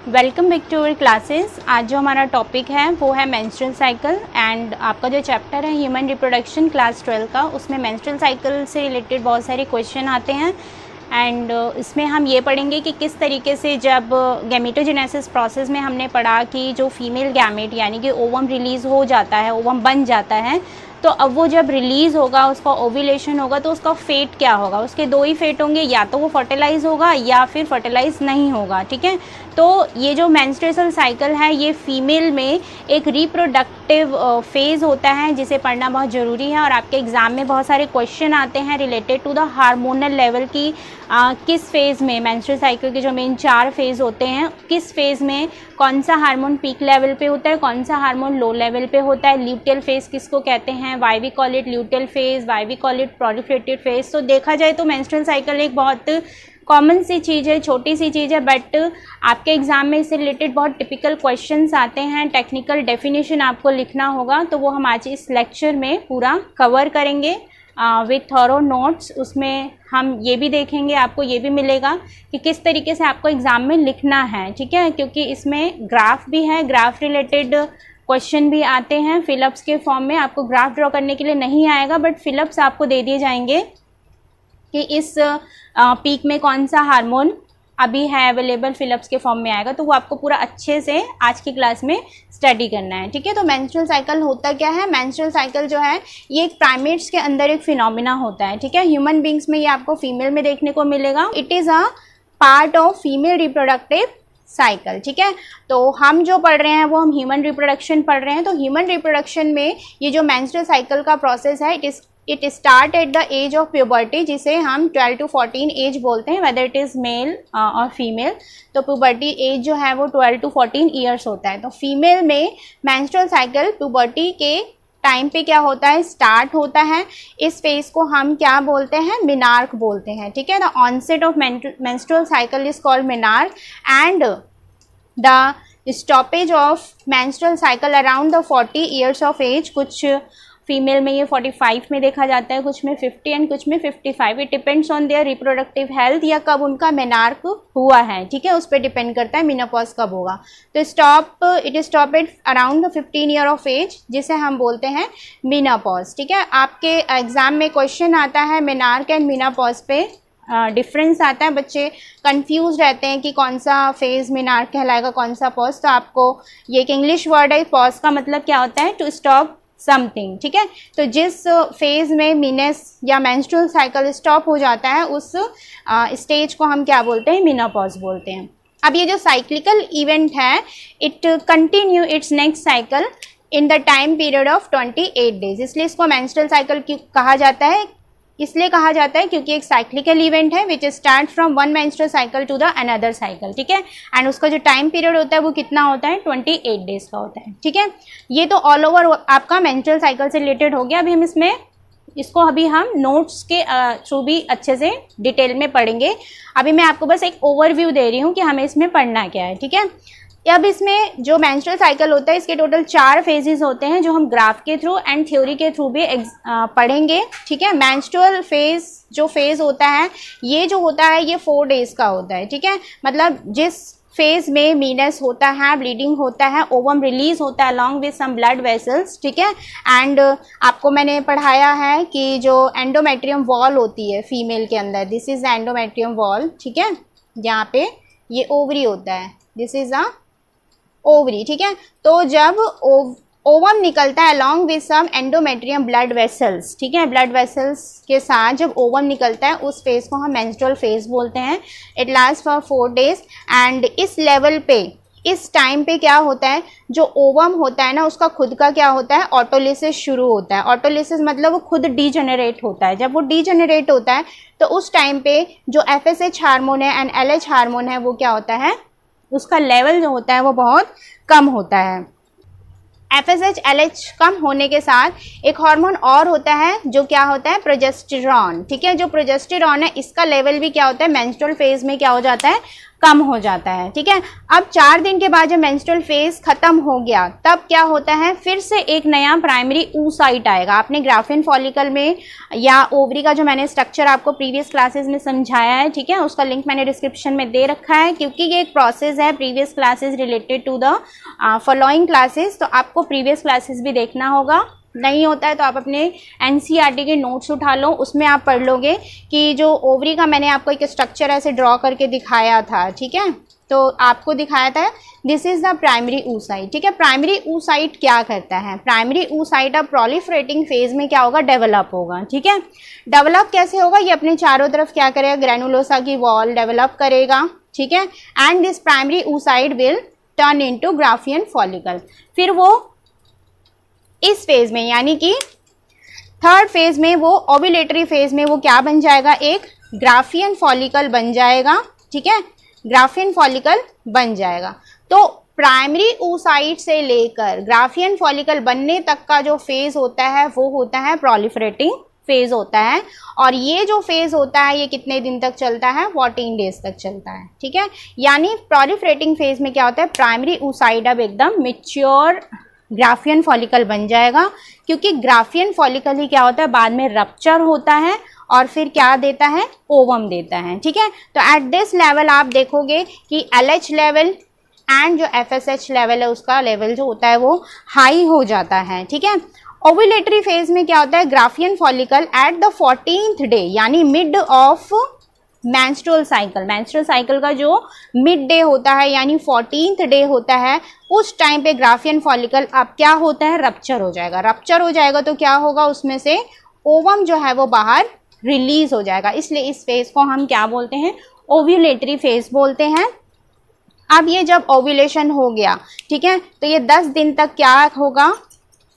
Welcome back to our classes. आज जो हमारा टॉपिक है वो है मेंस्ट्रुअल साइकिल एंड आपका जो चैप्टर है ह्यूमन रिप्रोडक्शन क्लास 12 का, उसमें मेंस्ट्रुअल साइकिल से रिलेटेड बहुत सारे क्वेश्चन आते हैं एंड इसमें हम ये पढ़ेंगे कि किस तरीके से जब गैमेटोजेनेसिस प्रोसेस में हमने पढ़ा कि जो फीमेल गैमेट यानी कि ओवम रिलीज़ हो जाता है, ओवम बन जाता है, तो अब वो जब रिलीज़ होगा, उसका ओव्यूलेशन होगा, तो उसका फेट क्या होगा। उसके दो ही फेट होंगे, या तो वो फर्टिलाइज होगा या फिर फर्टिलाइज नहीं होगा। ठीक है, तो ये जो मेंस्ट्रुअल साइकिल है ये फीमेल में एक रिप्रोडक्टिव फेज़ होता है जिसे पढ़ना बहुत ज़रूरी है। और आपके एग्ज़ाम में बहुत सारे क्वेश्चन आते हैं related to the hormonal level की किस फेज़ में मेंस्ट्रुअल साइकिल के जो मेन 4 फेज़ होते हैं, किस फेज़ में कौन सा हार्मोन पीक लेवल पे होता है, कौन सा हार्मोन लो लेवल पे होता है, ल्यूटियल फेज़ किसको कहते हैं, why we call it luteal phase, why we call it proliferative phase. तो देखा जाए तो मेंस्ट्रुअल साइकिल एक बहुत कॉमन सी चीज़ है, छोटी सी चीज़ है, बट आपके एग्ज़ाम में इससे रिलेटेड बहुत टिपिकल क्वेश्चंस आते हैं। टेक्निकल डेफिनेशन आपको लिखना होगा, तो वो हम आज इस लेक्चर में पूरा कवर करेंगे विथ थॉरो नोट्स। उसमें हम ये भी देखेंगे, आपको ये भी मिलेगा कि किस तरीके से आपको एग्ज़ाम में लिखना है। ठीक है, क्योंकि इसमें ग्राफ भी है, ग्राफ रिलेटेड क्वेश्चन भी आते हैं फिलअप्स के फॉर्म में। आपको ग्राफ ड्रॉ करने के लिए नहीं आएगा, बट फिलअप्स आपको दे दिए जाएंगे कि इस पीक में कौन सा हार्मोन अभी है अवेलेबल, फिलअप्स के फॉर्म में आएगा। तो वो आपको पूरा अच्छे से आज की क्लास में स्टडी करना है। ठीक है, तो मेंस्ट्रुअल साइकिल होता क्या है? मेंस्ट्रुअल साइकिल जो है ये एक प्राइमेट्स के अंदर एक फिनोमिना होता है। ठीक है, ह्यूमन बींग्स में ये आपको फीमेल में देखने को मिलेगा। It is a part of female reproductive cycle. ठीक है, तो हम जो पढ़ रहे हैं वो हम ह्यूमन रिप्रोडक्शन पढ़ रहे हैं। तो ह्यूमन रिप्रोडक्शन में ये जो मेंस्ट्रुअल साइकिल का प्रोसेस है, it start at the age of puberty, जिसे हम 12 to 14 एज बोलते हैं, वेदर इट इज़ मेल और फीमेल। तो प्यूबर्टी एज जो है वो 12 to 14 ईयर्स होता है। तो फीमेल में मेंस्ट्रुअल साइकिल प्यूबर्टी के टाइम पे क्या होता है, स्टार्ट होता है। इस फेज को हम क्या बोलते हैं, मिनार्क बोलते हैं। ठीक है, the onset of menstrual cycle is called menarche and the stoppage of menstrual cycle around the 40 years of age. कुछ फीमेल में ये 45 में देखा जाता है, कुछ में 50 एंड कुछ में 55। It depends on their reproductive health या कब उनका मेनार्क हुआ है। ठीक है, उस पर डिपेंड करता है मेनोपॉज कब होगा। तो it stop at around 15 year of age, जिसे हम बोलते हैं मेनोपॉज। ठीक है, आपके एग्जाम में क्वेश्चन आता है मेनार्क एंड मेनोपॉज पे डिफरेंस आता है। बच्चे कंफ्यूज रहते हैं कि कौन सा फेज मेनार्क कहलाएगा, कौन सा पॉज। तो आपको ये एक इंग्लिश वर्ड है, पॉज का मतलब क्या होता है, टू स्टॉप समथिंग। ठीक है, तो जिस फेज में मीनेस या मेंस्ट्रुअल साइकिल स्टॉप हो जाता है उस स्टेज को हम क्या बोलते हैं, मेनोपॉज बोलते हैं। अब ये जो साइक्लिकल इवेंट है, it continue its next cycle in the time period of 28 days. इसलिए इसको मेंस्ट्रुअल साइकिल कहा जाता है, इसलिए कहा जाता है क्योंकि एक साइक्लिकल इवेंट है which start from one menstrual cycle to the another cycle. ठीक है, एंड उसका जो टाइम पीरियड होता है वो कितना होता है, 28 डेज का होता है। ठीक है, ये तो ऑल ओवर आपका मेंस्ट्रुअल साइकिल से रिलेटेड हो गया। अभी हम अभी हम नोट्स के थ्रू भी अच्छे से डिटेल में पढ़ेंगे। अभी मैं आपको बस एक ओवरव्यू दे रही हूँ कि हमें इसमें पढ़ना क्या है। ठीक है, अब इसमें जो मेंस्ट्रुअल साइकिल होता है इसके टोटल 4 फेजेस होते हैं, जो हम ग्राफ के थ्रू एंड थ्योरी के थ्रू भी पढ़ेंगे। ठीक है, मेंस्ट्रुअल फेज जो फेज होता है ये जो होता है ये 4 डेज का होता है। ठीक है, मतलब जिस फेज में मीनस होता है, ब्लीडिंग होता है, ओवम रिलीज होता है along with some blood vessels. ठीक है, एंड आपको मैंने पढ़ाया है कि जो एंडोमेट्रियम वॉल होती है फीमेल के अंदर, this is the endometrium wall. ठीक है, यहाँ पे ये ओवरी होता है, दिस इज अ ओवरी। ठीक है, तो जब ओवम निकलता है along with some endometrium blood vessels, ठीक है, ब्लड वेसल्स के साथ जब ओवम निकलता है उस फेज को हम मेंस्ट्रुअल फेज बोलते हैं। It last for 4 days and इस लेवल पे, इस टाइम पे क्या होता है, जो ओवम होता है ना उसका खुद का क्या होता है, ऑटोलिसिस शुरू होता है। ऑटोलिसिस मतलब वो खुद डीजेनरेट होता है। जब वो डीजेनरेट होता है तो उस टाइम पे जो FSH हार्मोन है एंड LH हार्मोन है वो क्या होता है, उसका लेवल जो होता है वो बहुत कम होता है। FSH LH कम होने के साथ एक हार्मोन और होता है जो क्या होता है, प्रोजेस्टेरॉन। ठीक है, जो प्रोजेस्टेरॉन है इसका लेवल भी क्या होता है, मेंस्ट्रुअल फेज में क्या हो जाता है, कम हो जाता है, ठीक है। अब 4 दिन के बाद जब मेंस्ट्रुअल फेज खत्म हो गया तब क्या होता है, फिर से एक नया प्राइमरी oocyte आएगा। आपने ग्राफियन फॉलिकल में या ओवरी का जो मैंने स्ट्रक्चर आपको प्रीवियस क्लासेस में समझाया है, ठीक है, उसका लिंक मैंने डिस्क्रिप्शन में दे रखा है, क्योंकि ये एक प्रोसेस है previous classes related to the following classes, तो आपको प्रीवियस क्लासेस भी देखना होगा। नहीं होता है तो आप अपने एनसीईआरटी के नोट्स उठा लो, उसमें आप पढ़ लोगे कि जो ओवरी का मैंने आपको एक स्ट्रक्चर ऐसे ड्रॉ करके दिखाया था, ठीक है, तो आपको दिखाया था this is the primary oocyte, ठीक है। प्राइमरी oocyte क्या करता है, प्राइमरी oocyte अब प्रोलिफरेटिंग फेज में क्या होगा, डेवलप होगा, ठीक है। डेवलप कैसे होगा, ये अपने चारों तरफ क्या करेगा, ग्रेनुलोसा की वॉल डेवलप करेगा, ठीक है, and this primary oocyte will turn into Graafian follicle. फिर वो इस फेज में यानी कि थर्ड फेज में, वो ओव्यूलेटरी फेज में वो क्या बन जाएगा, एक ग्राफियन फॉलिकल बन जाएगा, ठीक है, ग्राफियन फॉलिकल बन जाएगा। तो प्राइमरी oocyte से लेकर ग्राफियन फॉलिकल बनने तक का जो फेज होता है वो होता है प्रोलिफरेटिंग फेज होता है, और ये जो फेज होता है ये कितने दिन तक चलता है, 14 डेज तक चलता है, ठीक है। यानी प्रोलिफरेटिंग फेज में क्या होता है, प्राइमरी oocyte अब एकदम मैच्योर ग्राफियन फॉलिकल बन जाएगा, क्योंकि ग्राफियन फॉलिकल ही क्या होता है, बाद में रप्चर होता है और फिर क्या देता है, ओवम देता है, ठीक है। तो एट दिस लेवल आप देखोगे कि LH लेवल एंड जो FSH लेवल है उसका लेवल जो होता है वो हाई हो जाता है, ठीक है। ओव्यूलेटरी फेज में क्या होता है, Graafian follicle at the 14th day यानी मिड ऑफ मेंस्ट्रुअल साइकिल का जो मिड डे होता है यानी 14th डे होता है, उस टाइम पे ग्राफियन फॉलिकल अब क्या होता है, रप्चर हो जाएगा। रप्चर हो जाएगा तो क्या होगा, उसमें से ओवम जो है वो बाहर रिलीज हो जाएगा, इसलिए इस फेज को हम क्या बोलते हैं, ओव्यूलेटरी फेज बोलते हैं। अब ये जब ओव्यूलेशन हो गया, ठीक है, तो ये 10 दिन तक क्या होगा,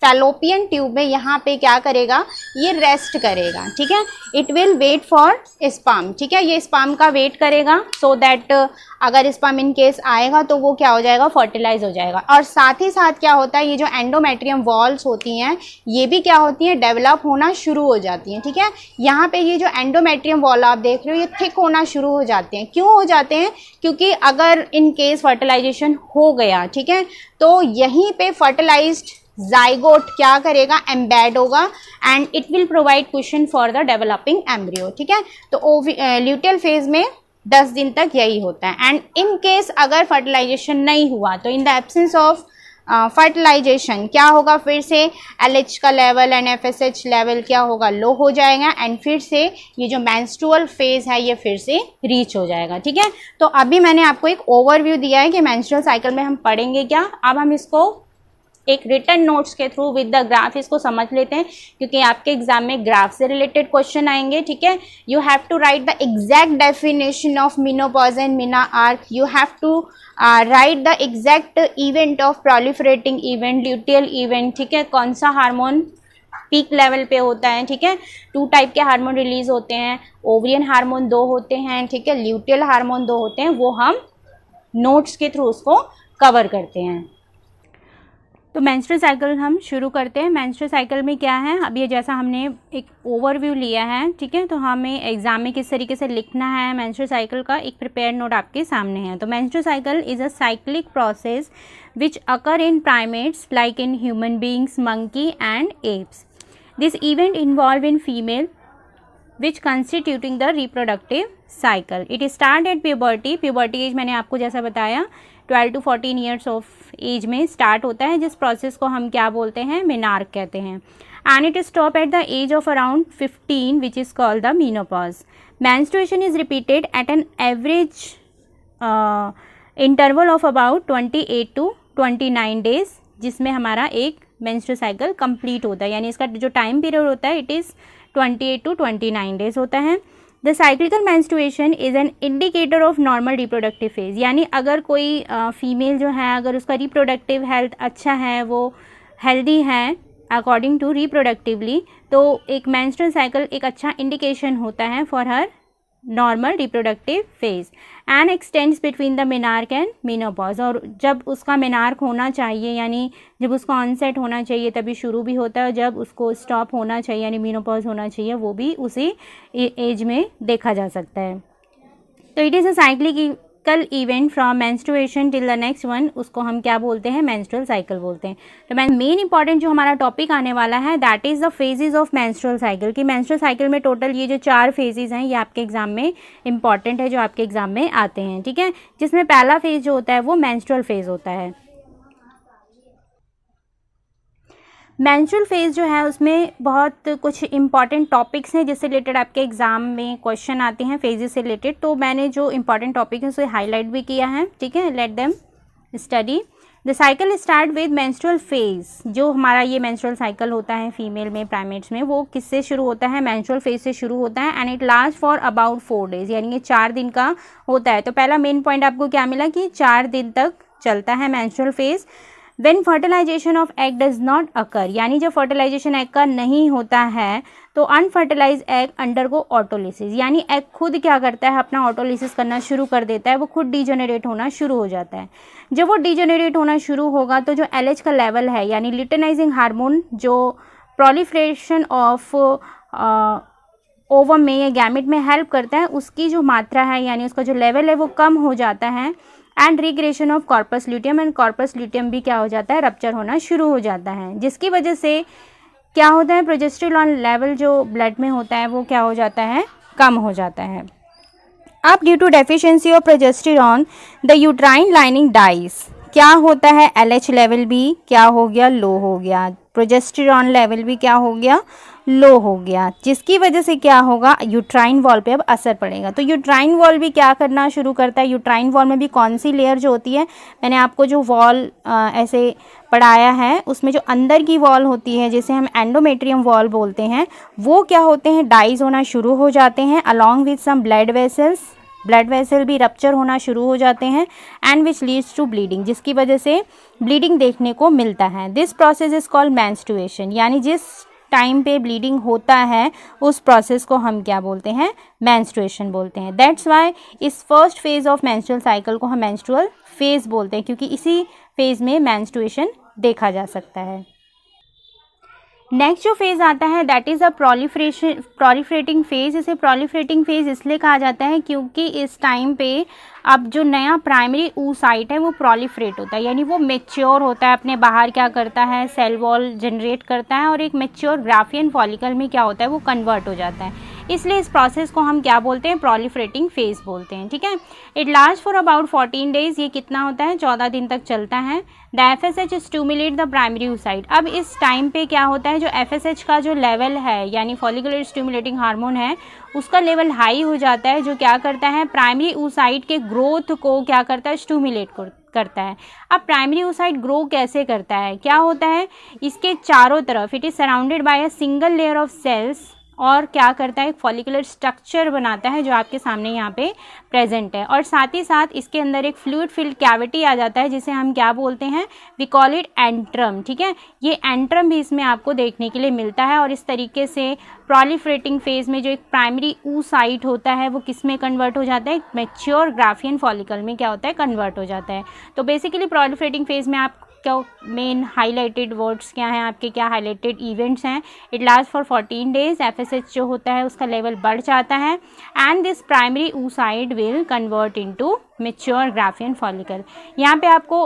फैलोपियन ट्यूब में यहाँ पे क्या करेगा, ये रेस्ट करेगा, ठीक है। It will wait for sperm, ठीक है, ये स्पर्म का वेट करेगा सो दैट अगर स्पर्म इन केस आएगा तो वो क्या हो जाएगा, फर्टिलाइज हो जाएगा। और साथ ही साथ क्या होता है, ये जो एंडोमेट्रियम वॉल्स होती हैं ये भी क्या होती हैं, डेवलप होना शुरू हो जाती हैं, ठीक है। यहाँ पे ये जो एंडोमेट्रियम वॉल आप देख रहे हो ये थिक होना शुरू हो जाते हैं। क्यों हो जाते हैं, क्योंकि अगर इन केस फर्टिलाइजेशन हो गया, ठीक है, तो यहीं पे फर्टिलाइज्ड जाइगोट क्या करेगा, एम्बेड होगा and it will provide cushion for the developing embryo, ठीक है। तो ल्यूटियल फेज में 10 दिन तक यही होता है। एंड इन केस अगर फर्टिलाइजेशन नहीं हुआ तो in the absence of fertilization क्या होगा, फिर से LH का लेवल एंड FSH लेवल क्या होगा, लो हो जाएगा एंड फिर से ये जो मेंस्ट्रुअल फेज है ये फिर से रीच हो जाएगा, ठीक है। तो अभी मैंने आपको एक ओवरव्यू दिया है कि मेंस्ट्रुअल साइकिल में हम पढ़ेंगे क्या। अब हम इसको एक रिटन नोट्स के थ्रू विद द ग्राफ इसको समझ लेते हैं, क्योंकि आपके एग्जाम में ग्राफ से रिलेटेड क्वेश्चन आएंगे, ठीक है। You have to write the exact definition of menopause and menarche, you have to write the exact event of proliferating event, luteal event, ठीक है, कौन सा हार्मोन पीक लेवल पे होता है, ठीक है। 2 टाइप के हार्मोन रिलीज होते हैं, ओवरियन हार्मोन 2 होते हैं, ठीक है, ल्यूटियल हार्मोन 2 होते हैं, वो हम नोट्स के थ्रू उसको कवर करते हैं। तो मेंस्ट्रुअल साइकिल हम शुरू करते हैं। मेंस्ट्रुअल साइकिल में क्या है, अब ये जैसा हमने एक ओवरव्यू लिया है, ठीक है, तो हमें एग्जाम में किस तरीके से लिखना है मेंस्ट्रुअल साइकिल का एक प्रिपेयर नोट आपके सामने है। तो menstrual cycle is a cyclic process which occur in primates like in human beings, monkey and apps. This event involve in female which constituting the reproductive cycle. It start at puberty. Puberty age मैंने आपको जैसा बताया 12 to 14 years of age में start होता है, जिस process को हम क्या बोलते हैं, मेनार्क कहते हैं। And it stop at the age of around 15 which is called the menopause. menstruation is repeated at an average interval of about 28 to 29 days, जिसमें हमारा एक menstrual cycle कंप्लीट होता है, यानी इसका जो टाइम पीरियड होता है इट इज़ 28 to 29 डेज होता है। The cyclical menstruation is an indicator of normal reproductive phase, यानी अगर कोई फीमेल जो है अगर उसका रिप्रोडक्टिव हेल्थ अच्छा है, वो हेल्दी है अकॉर्डिंग टू रिप्रोडक्टिवली, तो एक मेंस्ट्रुअल साइकिल एक अच्छा इंडिकेशन होता है for her normal reproductive phase and x tends between the menarche and menopause. और जब उसका मेनार्क होना चाहिए यानी जब उसका ऑनसेट होना चाहिए तभी शुरू भी होता है, और जब उसको स्टॉप होना चाहिए यानी मेनोपॉज होना चाहिए वो भी उसी एज में देखा जा सकता है। तो it is a cyclic cycle event from menstruation till the next one, उसको हम क्या बोलते हैं, मेंस्ट्रुअल साइकिल बोलते हैं। तो मेन इंपॉर्टेंट जो हमारा टॉपिक आने वाला है that is the phases of menstrual cycle, कि मेंस्ट्रुअल साइकिल में टोटल ये जो 4 फेजेस हैं ये आपके एग्जाम में इंपॉर्टेंट है, जो आपके एग्जाम में आते हैं, ठीक है। जिसमें पहला फेज जो होता है वो मेंस्ट्रुअल फेज होता है। मेंस्ट्रुअल फेज जो है उसमें बहुत कुछ इंपॉर्टेंट टॉपिक्स हैं जिससे रिलेटेड आपके एग्जाम में क्वेश्चन आते हैं फेजेस से रिलेटेड। तो मैंने जो इंपॉर्टेंट टॉपिक है उसे हाईलाइट भी किया है, ठीक है। Let them study. The cycle start with menstrual phase. जो हमारा ये मेंस्ट्रुअल साइकिल होता है फीमेल में, प्राइमेट्स में, वो किससे शुरू होता है, मेंस्ट्रुअल फेज से शुरू होता है। And it last for about 4 days, यानी ये 4 दिन का होता है। तो पहला मेन पॉइंट आपको क्या मिला कि 4 दिन तक चलता है menstrual phase. When fertilization of egg does not occur, यानी जब फर्टिलाइजेशन एग का नहीं होता है तो अनफर्टिलाइज एग अंडरगो ऑटोलिसिस, यानी एग खुद क्या करता है, अपना ऑटोलिसिस करना शुरू कर देता है, वो खुद डीजेनरेट होना शुरू हो जाता है। जब वो डीजेनरेट होना शुरू होगा तो जो LH का लेवल है, यानी लिटेनाइजिंग हार्मोन, जो प्रोलिफरेशन ऑफ ओवम में या गैमेट में हेल्प करता है, उसकी जो मात्रा है यानी उसका जो लेवल है वो कम हो जाता है। And regression of corpus luteum, and corpus luteum भी क्या हो जाता है, रप्चर होना शुरू हो जाता है, जिसकी वजह से क्या होता है, प्रोजेस्टेरॉन लेवल जो ब्लड में होता है वो क्या हो जाता है, कम हो जाता है। अब due to deficiency of progesterone the uterine lining dies, क्या होता है, LH लेवल भी क्या हो गया, लो हो गया, प्रोजेस्टेरॉन लेवल भी क्या हो गया, लो हो गया, जिसकी वजह से क्या होगा, यूट्राइन वॉल पे अब असर पड़ेगा। तो यूट्राइन वॉल भी क्या करना शुरू करता है, यूट्राइन वॉल में भी कौन सी लेयर जो होती है, मैंने आपको जो वॉल ऐसे पढ़ाया है उसमें जो अंदर की वॉल होती है जिसे हम एंडोमेट्रियम वॉल बोलते हैं, वो क्या होते हैं, डाइज होना शुरू हो जाते हैं along with some blood vessels, blood vessel भी रप्चर होना शुरू हो जाते हैं। And which leads to bleeding, जिसकी वजह से ब्लीडिंग देखने को मिलता है। This process is called menstruation, यानी जिस टाइम पे ब्लीडिंग होता है उस प्रोसेस को हम क्या बोलते हैं, मेंस्ट्रुएशन बोलते हैं। दैट्स वाई इस first phase of menstrual cycle को हम मेंस्ट्रुअल फेज बोलते हैं, क्योंकि इसी फेज में मेंस्ट्रुएशन देखा जा सकता है। नेक्स्ट जो फेज आता है that is a proliferating phase. इसे प्रोलिफरेटिंग फेज इसलिए कहा जाता है क्योंकि इस टाइम पे अब जो नया प्राइमरी oocyte है वो प्रोलिफरेट होता है, यानी वो मेच्योर होता है, अपने बाहर क्या करता है, सेल वॉल जनरेट करता है और एक मेच्योर ग्राफियन फॉलिकल में क्या होता है, वो कन्वर्ट हो जाता है। इसलिए इस प्रोसेस को हम क्या बोलते हैं, प्रोलिफरेटिंग फेज बोलते हैं, ठीक है। It last for about 14 days, ये कितना होता है, 14 दिन तक चलता है। The FSH stimulate the primary oocyte। अब इस टाइम पे क्या होता है, जो FSH का जो लेवल है यानी फॉलिकुलर स्टिमुलेटिंग हार्मोन है, उसका लेवल हाई हो जाता है, जो क्या करता है, प्राइमरी oocyte के ग्रोथ को क्या करता है, स्टिमुलेट करता है। अब प्राइमरी oocyte ग्रो कैसे करता है, क्या होता है, इसके चारों तरफ it is surrounded by a single layer of cells, और क्या करता है, एक फॉलिकुलर स्ट्रक्चर बनाता है जो आपके सामने यहाँ पे प्रेजेंट है। और साथ ही साथ इसके अंदर एक फ्लूइड फिल्ड कैविटी आ जाता है जिसे हम क्या बोलते हैं, वी कॉल इट एंट्रम, ठीक है। ये एंट्रम भी इसमें आपको देखने के लिए मिलता है। और इस तरीके से प्रोलिफरेटिंग फेज में जो एक प्राइमरी oocyte होता है वो किस में कन्वर्ट हो जाता है, मैच्योर ग्राफियन फॉलिकल में क्या होता है, कन्वर्ट हो जाता है। तो बेसिकली प्रोलिफरेटिंग फेज में आप क्या मेन हाईलाइटेड वर्ड्स क्या हैं आपके, क्या हाईलाइटेड इवेंट्स हैं, it last for 14 days. FSH जो होता है उसका लेवल बढ़ जाता है and this primary oocyte will convert into mature Graafian follicle. यहाँ पे आपको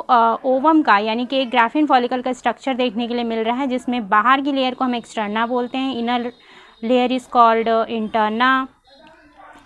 ओवम का यानी कि एक ग्राफियन फॉलिकल का स्ट्रक्चर देखने के लिए मिल रहा है, जिसमें बाहर की लेयर को हम एक्सटर्ना बोलते हैं, inner layer is called interna.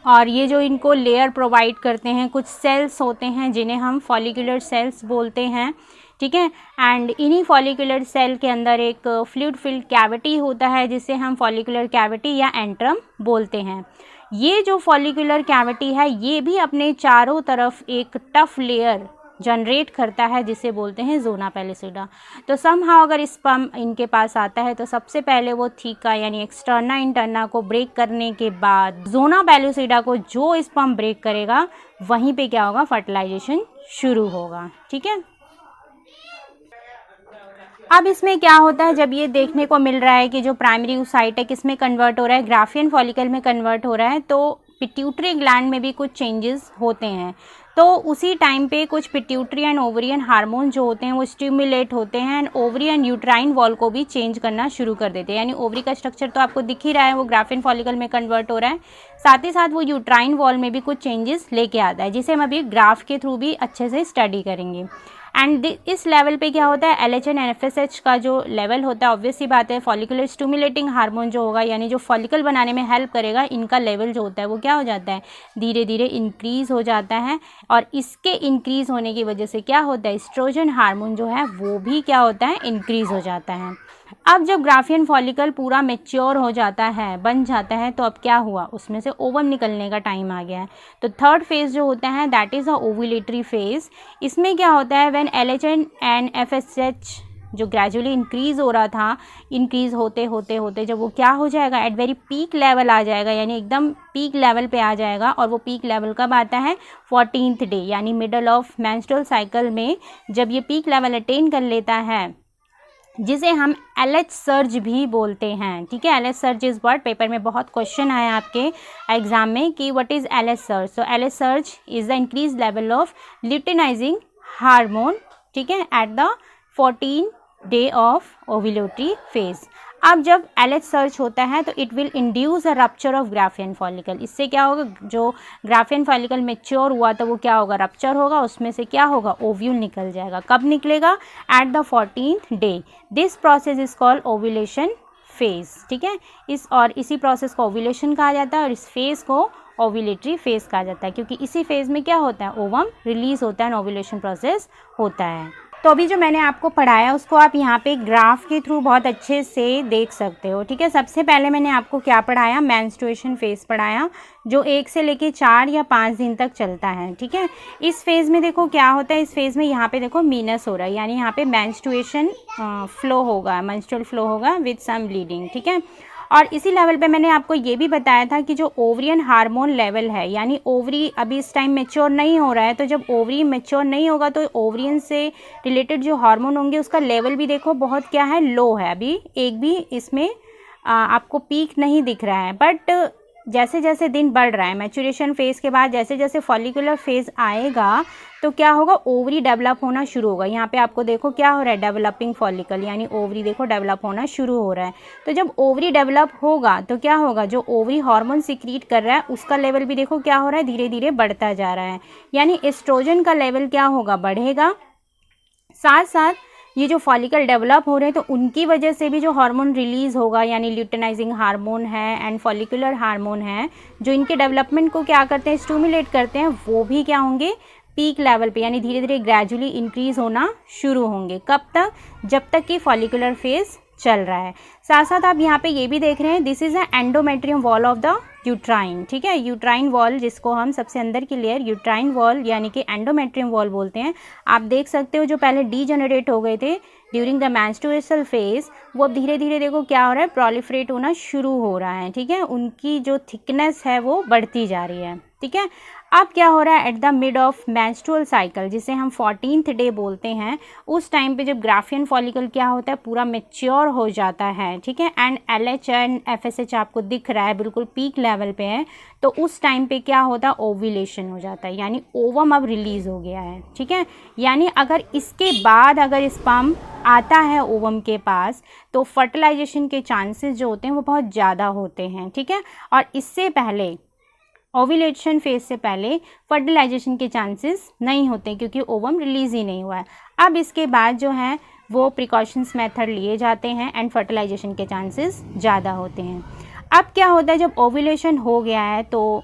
और ये जो इनको लेयर प्रोवाइड करते हैं कुछ सेल्स होते हैं जिन्हें हम फॉलिकुलर सेल्स बोलते हैं, ठीक है। एंड इन्हीं फॉलिकुलर सेल के अंदर एक फ्लूइड फिल्ड कैविटी होता है जिसे हम फॉलिकुलर कैविटी या एंट्रम बोलते हैं। ये जो फॉलिकुलर कैविटी है ये भी अपने चारों तरफ एक टफ लेयर जनरेट करता है जिसे बोलते हैं ज़ोना पेलिसिडा। तो समहाउ अगर स्पर्म इनके पास आता है तो सबसे पहले वो थीका यानी एक्सटर्ना इंटरना को ब्रेक करने के बाद ज़ोना पेलिसिडा को जो स्पर्म ब्रेक करेगा वहीं पे क्या होगा, फर्टिलाइजेशन शुरू होगा, ठीक है। अब इसमें क्या होता है, जब ये देखने को मिल रहा है कि जो प्राइमरी oocyte है किस में कन्वर्ट हो रहा है, ग्राफियन फॉलिकल में कन्वर्ट हो रहा है, तो पिट्यूटरी ग्लैंड में भी कुछ चेंजेस होते हैं। तो उसी टाइम पे कुछ पिट्यूटरी एंड ओवरियन हार्मोन जो होते हैं वो स्टिमुलेट होते हैं and ovary and uterine wall को भी चेंज करना शुरू कर देते हैं। यानी ओवरी का स्ट्रक्चर तो आपको दिख ही रहा है, वो ग्राफिन फॉलिकल में कन्वर्ट हो रहा है, साथ ही साथ वो यूट्राइन वॉल में भी कुछ चेंजेस लेके आता है, जिसे हम अभी ग्राफ के थ्रू भी अच्छे से स्टडी करेंगे। एंड इस लेवल पे क्या होता है, LH एंड FSH का जो लेवल होता है, ऑब्वियस सी बात है फॉलिकुलर स्टिमुलेटिंग हार्मोन जो होगा, यानी जो फॉलिकल बनाने में हेल्प करेगा, इनका लेवल जो होता है वो क्या हो जाता है, धीरे धीरे इंक्रीज़ हो जाता है। और इसके इंक्रीज़ होने की वजह से क्या होता है, एस्ट्रोजन हार्मोन जो है वो भी क्या होता है, इंक्रीज़ हो जाता है। अब जब ग्राफियन फॉलिकल पूरा मेच्योर हो जाता है, बन जाता है, तो अब क्या हुआ, उसमें से ओवम निकलने का टाइम आ गया है। तो थर्ड फेज़ जो होता है that is a ovulatory phase. इसमें क्या होता है, व्हेन LH एंड FSH जो ग्रेजुअली इंक्रीज़ हो रहा था, इंक्रीज़ होते होते होते जब वो क्या हो जाएगा, एट वेरी पीक लेवल आ जाएगा, यानी एकदम पीक लेवल पे आ जाएगा। और वो पीक लेवल कब आता है, 14th डे, यानी मिडल ऑफ मेंस्ट्रुअल साइकिल में जब ये पीक लेवल अटेन कर लेता है, जिसे हम LH सर्ज भी बोलते हैं। ठीक है, LH सर्ज इस वर्ड पेपर में बहुत क्वेश्चन आए आपके एग्जाम में कि what is LH surge. So LH surge is the increase level of luteinizing hormone, ठीक है, at the 14 day of ovulatory phase. अब जब LH सर्च होता है तो it will induce a rupture of Graafian follicle. इससे क्या होगा, जो ग्राफियन फॉलिकल मेच्योर हुआ तो वो क्या होगा, रप्चर होगा, उसमें से क्या होगा, ओव्यूल निकल जाएगा। कब निकलेगा, at the 14th day. This process is called ovulation phase. ठीक है, इसी प्रोसेस को ओव्यूलेशन कहा जाता है और इस फेज को ओव्यूलेटरी फेज कहा जाता है, क्योंकि इसी फेज में क्या होता है, ओवम रिलीज होता है, ओव्यूलेशन प्रोसेस होता है। तो अभी जो मैंने आपको पढ़ाया उसको आप यहाँ पे ग्राफ के थ्रू बहुत अच्छे से देख सकते हो। ठीक है, सबसे पहले मैंने आपको क्या पढ़ाया, मेंस्ट्रुएशन फेज पढ़ाया, जो 1 से लेके 4 या 5 दिन तक चलता है। ठीक है, इस फेज़ में देखो क्या होता है, इस फेज़ में यहाँ पे देखो मीनस हो रहा है, यानी यहाँ पे मेंस्ट्रुएशन फ्लो होगा, मेंस्ट्रुअल फ्लो होगा विद सम ब्लीडिंग। ठीक है, और इसी लेवल पे मैंने आपको ये भी बताया था कि जो ओवरियन हार्मोन लेवल है, यानी ओवरी अभी इस टाइम मेच्योर नहीं हो रहा है, तो जब ओवरी मेच्योर नहीं होगा तो ओवरियन से रिलेटेड जो हार्मोन होंगे उसका लेवल भी देखो बहुत क्या है, लो है। अभी एक भी इसमें आपको पीक नहीं दिख रहा है, बट जैसे जैसे दिन बढ़ रहा है, मैच्योरेशन फेज़ के बाद जैसे जैसे फॉलिकुलर फेज़ आएगा तो क्या होगा, ओवरी डेवलप होना शुरू होगा। यहाँ पे आपको देखो क्या हो रहा है, डेवलपिंग फॉलिकल, यानी ओवरी देखो डेवलप होना शुरू हो रहा है। तो जब ओवरी डेवलप होगा तो क्या होगा, जो ओवरी हार्मोन सिक्रीट कर रहा है उसका लेवल भी देखो क्या हो रहा है, धीरे धीरे बढ़ता जा रहा है, यानी एस्ट्रोजन का लेवल क्या होगा, बढ़ेगा। साथ साथ ये जो फॉलिकल डेवलप हो रहे हैं तो उनकी वजह से भी जो हार्मोन रिलीज़ होगा, यानी ल्यूटिनाइजिंग हार्मोन है एंड फॉलिकुलर हार्मोन है, जो इनके डेवलपमेंट को क्या करते हैं, स्टिमुलेट करते हैं, वो भी क्या होंगे, पीक लेवल पे, यानी धीरे धीरे ग्रेजुअली इंक्रीज़ होना शुरू होंगे। कब तक, जब तक कि फॉलिकुलर फेज़ चल रहा है। साथ साथ आप यहाँ पे ये भी देख रहे हैं, this is a endometrium wall of the uterine. ठीक है, यूट्राइन वॉल जिसको हम सबसे अंदर की लेयर यूट्राइन वॉल यानी कि एंडोमेट्रियम वॉल बोलते हैं। आप देख सकते हो जो पहले डीजेनरेट हो गए थे ड्यूरिंग द मेंस्ट्रुएशनल फेज, वो अब धीरे धीरे देखो क्या हो रहा है, प्रोलिफरेट होना शुरू हो रहा है। ठीक है, उनकी जो थिकनेस है वो बढ़ती जा रही है। ठीक है, अब क्या हो रहा है, at the mid of menstrual cycle जिसे हम 14th डे बोलते हैं, उस टाइम पे जब ग्राफियन फॉलिकल क्या होता है, पूरा मेच्योर हो जाता है। ठीक है, एंड LH एंड FSH आपको दिख रहा है बिल्कुल पीक लेवल पे है, तो उस टाइम पे क्या होता है, ओव्यूलेशन हो जाता है, यानी ओवम अब रिलीज हो गया है। ठीक है, यानी अगर इसके बाद अगर स्पर्म आता है ओवम के पास तो फर्टिलाइजेशन के चांसेस जो होते हैं वो बहुत ज़्यादा होते हैं। ठीक है, और इससे पहले ओव्यूलेशन फेज से पहले फर्टिलाइजेशन के चांसेस नहीं होते क्योंकि ओवम रिलीज ही नहीं हुआ है। अब इसके बाद जो है वो प्रिकॉशंस मेथड लिए जाते हैं एंड फर्टिलाइजेशन के चांसेस ज़्यादा होते हैं। अब क्या होता है, जब ओव्यूलेशन हो गया है तो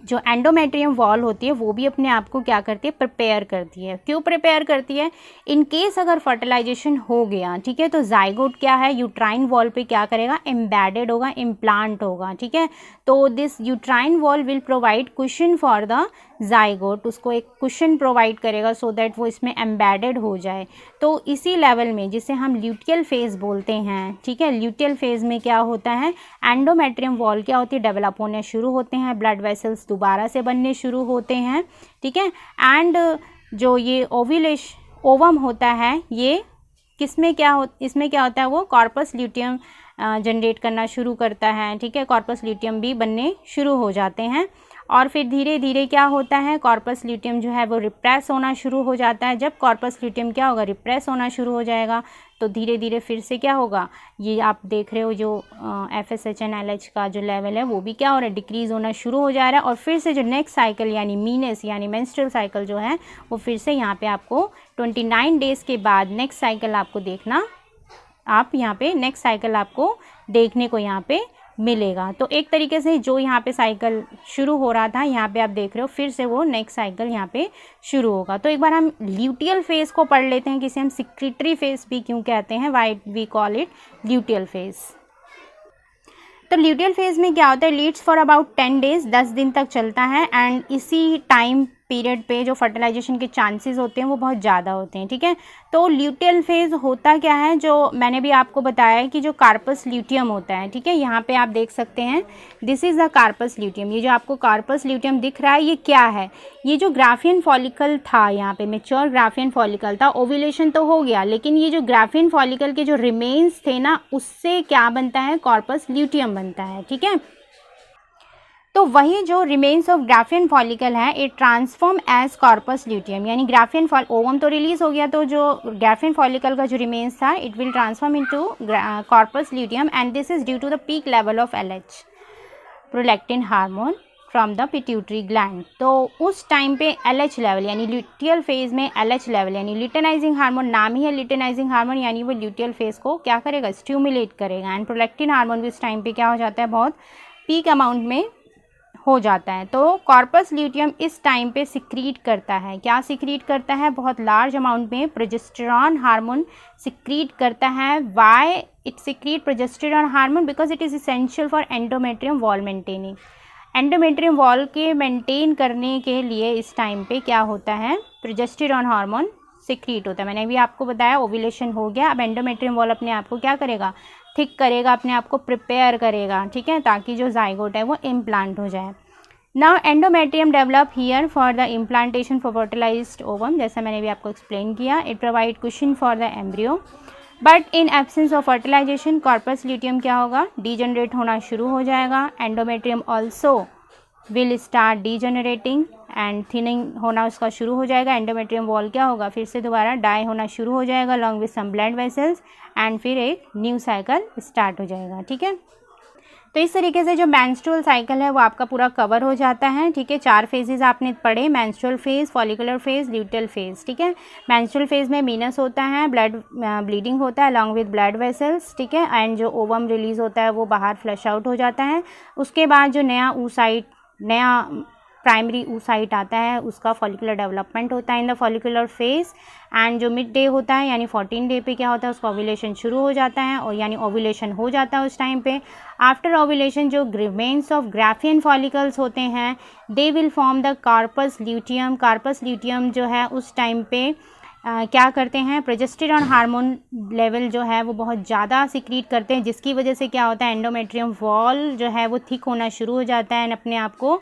जो एंडोमेट्रियम वॉल होती है वो भी अपने आप को क्या करती है, प्रिपेयर करती है। क्यों प्रिपेयर करती है, इन केस अगर फर्टिलाइजेशन हो गया, ठीक है, तो जाइगोट क्या है, यूट्राइन वॉल पे क्या करेगा, एम्बेडेड होगा, इम्प्लांट होगा। ठीक है, तो this uterine wall will provide cushion for the zygote, उसको एक कुशन प्रोवाइड करेगा सो दैट वो इसमें एम्बेडेड हो जाए। तो इसी लेवल में जिसे हम ल्यूटियल फेज बोलते हैं, ठीक है, ल्यूटियल फेज में क्या होता है, एंडोमेट्रियम वॉल क्या होती है, डेवलप होने शुरू होते हैं, ब्लड वेसल्स दोबारा से बनने शुरू होते हैं। ठीक है, एंड जो ये ओवम होता है ये इसमें क्या होता है, वो कॉर्पस ल्यूटियम जनरेट करना शुरू करता है। ठीक है, कॉर्पस ल्यूटियम भी बनने शुरू हो जाते हैं और फिर धीरे धीरे क्या होता है, कॉर्पस ल्यूटियम जो है वो रिप्रेस होना शुरू हो जाता है। जब कॉर्पस ल्यूटियम क्या होगा, रिप्रेस होना शुरू हो जाएगा तो धीरे धीरे फिर से क्या होगा, ये आप देख रहे हो जो FSHNLH का जो लेवल है वो भी क्या हो रहा है, डिक्रीज़ होना शुरू हो जा रहा है। और फिर से जो नेक्स्ट साइकिल यानी मीनेस यानी मेंस्ट्रुअल साइकिल जो है वो फिर से यहाँ पे आपको 29 डेज़ के बाद नेक्स्ट साइकिल आपको देखना, आप यहाँ पे नेक्स्ट साइकिल आपको देखने को यहाँ पे मिलेगा। तो एक तरीके से जो यहाँ पे साइकिल शुरू हो रहा था यहाँ पे आप देख रहे हो फिर से वो नेक्स्ट साइकिल यहाँ पे शुरू होगा। तो एक बार हम ल्यूटियल फेज को पढ़ लेते हैं, किसे हम सिक्रीटरी फेज भी क्यों कहते हैं, why we call it luteal phase. तो ल्यूटियल फेज में क्या होता है, लीड्स फॉर अबाउट 10 डेज, 10 दिन तक चलता है। एंड इसी टाइम पीरियड पे जो फर्टिलाइजेशन के चांसेस होते हैं वो बहुत ज़्यादा होते हैं, ठीक है। तो ल्यूटियल फेज होता क्या है, जो मैंने भी आपको बताया है कि जो कार्पस ल्यूटियम होता है, ठीक है, यहाँ पे आप देख सकते हैं this is the corpus luteum. ये जो आपको कार्पस ल्यूटियम दिख रहा है ये क्या है, ये जो ग्राफियन फॉलिकल था, यहाँ पे मेच्योर ग्राफियन फॉलिकल था, ओव्यूलेशन तो हो गया लेकिन ये जो ग्राफियन फॉलिकल के जो रिमेन्स थे ना उससे क्या बनता है, कॉर्पस ल्यूटियम बनता है, ठीक है। तो वही जो रिमेन्स ऑफ ग्राफियन फॉलिकल है it transform as corpus luteum, यानी ग्राफियन ओवम तो रिलीज हो गया तो जो ग्राफियन फॉलिकल का जो रिमेन्स था it will transform into corpus luteum and this is due to the peak level of LH prolactin hormone from the pituitary gland. तो उस टाइम पे LH लेवल यानी ल्यूटियल फेज में LH लेवल यानी luteinizing hormone, नाम ही है luteinising hormone, यानी वो ल्यूटियल फेज को क्या करेगा, स्टिमुलेट करेगा। एंड प्रोलैक्टिन हार्मोन भी उस टाइम पे क्या हो जाता है, बहुत पीक अमाउंट में हो जाता है। तो कॉर्पस ल्यूटियम इस टाइम पे सिक्रीट करता है, क्या सिक्रीट करता है, बहुत लार्ज अमाउंट में प्रोजेस्टेरॉन हार्मोन सिक्रीट करता है। Why it secrete progesterone hormone, because it is essential for endometrium wall maintaining. Endometrium wall के मेंटेन करने के लिए इस टाइम पे क्या होता है, प्रोजेस्टेरॉन हार्मोन सिक्रीट होता है। मैंने भी आपको बताया ओव्यूलेशन हो गया, अब एंडोमेट्रियम वॉल अपने आप को क्या करेगा, थिक करेगा, अपने आप को प्रिपेयर करेगा, ठीक है, ताकि जो जाइगोट है वो इम्प्लांट हो जाए। Now endometrium develop here for the implantation for fertilised ovum, जैसा मैंने भी आपको एक्सप्लेन किया। It provide cushion for the embryo, but in absence of fertilisation corpus luteum क्या होगा, डीजनरेट होना शुरू हो जाएगा। Endometrium also will start degenerating and thinning होना उसका शुरू हो जाएगा। एंडोमेट्रियम वॉल क्या होगा, फिर से दोबारा डाई होना शुरू हो जाएगा along with some blood vessels and फिर एक न्यू साइकिल स्टार्ट हो जाएगा, ठीक है। तो इस तरीके से जो मेंस्ट्रुअल साइकिल है वो आपका पूरा कवर हो जाता है, ठीक है। 4 फेजेस आपने पढ़े, menstrual phase, follicular phase, luteal phase, ठीक है। मेंस्ट्रुअल फेज में मीनस होता है, ब्लीडिंग होता है अलॉन्ग विद ब्लड वेसल्स, ठीक है, एंड जो ओवम रिलीज होता है वो बाहर फ्लश आउट हो जाता है। उसके बाद जो नया oocyte, नया प्राइमरी oocyte आता है उसका फॉलिकुलर डेवलपमेंट होता है in the follicular phase. And जो मिड डे होता है यानी 14 डे पे क्या होता है, उसका ओव्यूलेशन शुरू हो जाता है, और यानी ओव्यूलेशन हो जाता है उस टाइम पे। आफ्टर ओव्यूलेशन जो रिमेन्स ऑफ ग्राफियन फॉलिकल्स होते हैं they will form the corpus luteum. Corpus luteum जो है उस टाइम पे क्या करते हैं, प्रोजेस्टेरॉन हार्मोन लेवल जो है वो बहुत ज़्यादा सिक्रीट करते हैं, जिसकी वजह से क्या होता है, एंडोमेट्रियम वॉल जो है वो थिक होना शुरू हो जाता है एंड अपने आप को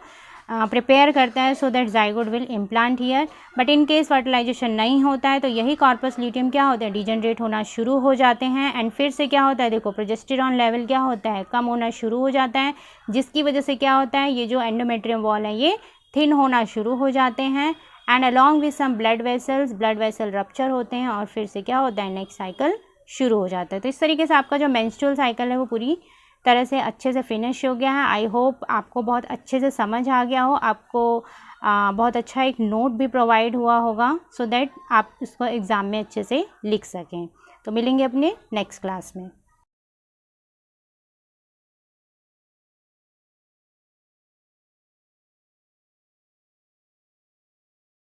प्रिपेयर करता है so that zygote will implant here. But in case fertilization नहीं होता है तो यही कॉर्पस ल्यूटियम क्या होता है, डीजनरेट होना शुरू हो जाते हैं एंड फिर से क्या होता है, देखो प्रोजेस्टेरॉन लेवल क्या होता है, कम होना शुरू हो जाता है, जिसकी वजह से क्या होता है, ये जो एंडोमेट्रियम वॉल है ये थिन होना शुरू हो जाते हैं and along with some blood vessel rupture होते हैं और फिर से क्या होता है, नेक्स्ट साइकिल शुरू हो जाता है। तो इस तरीके से आपका जो मेंस्ट्रुअल साइकिल है वो पूरी तरह से अच्छे से फिनिश हो गया है। आई होप आपको बहुत अच्छे से समझ आ गया हो, आपको बहुत अच्छा एक नोट भी प्रोवाइड हुआ होगा सो दैट आप इसको एग्ज़ाम में अच्छे से लिख सकें। तो मिलेंगे अपने नेक्स्ट क्लास में।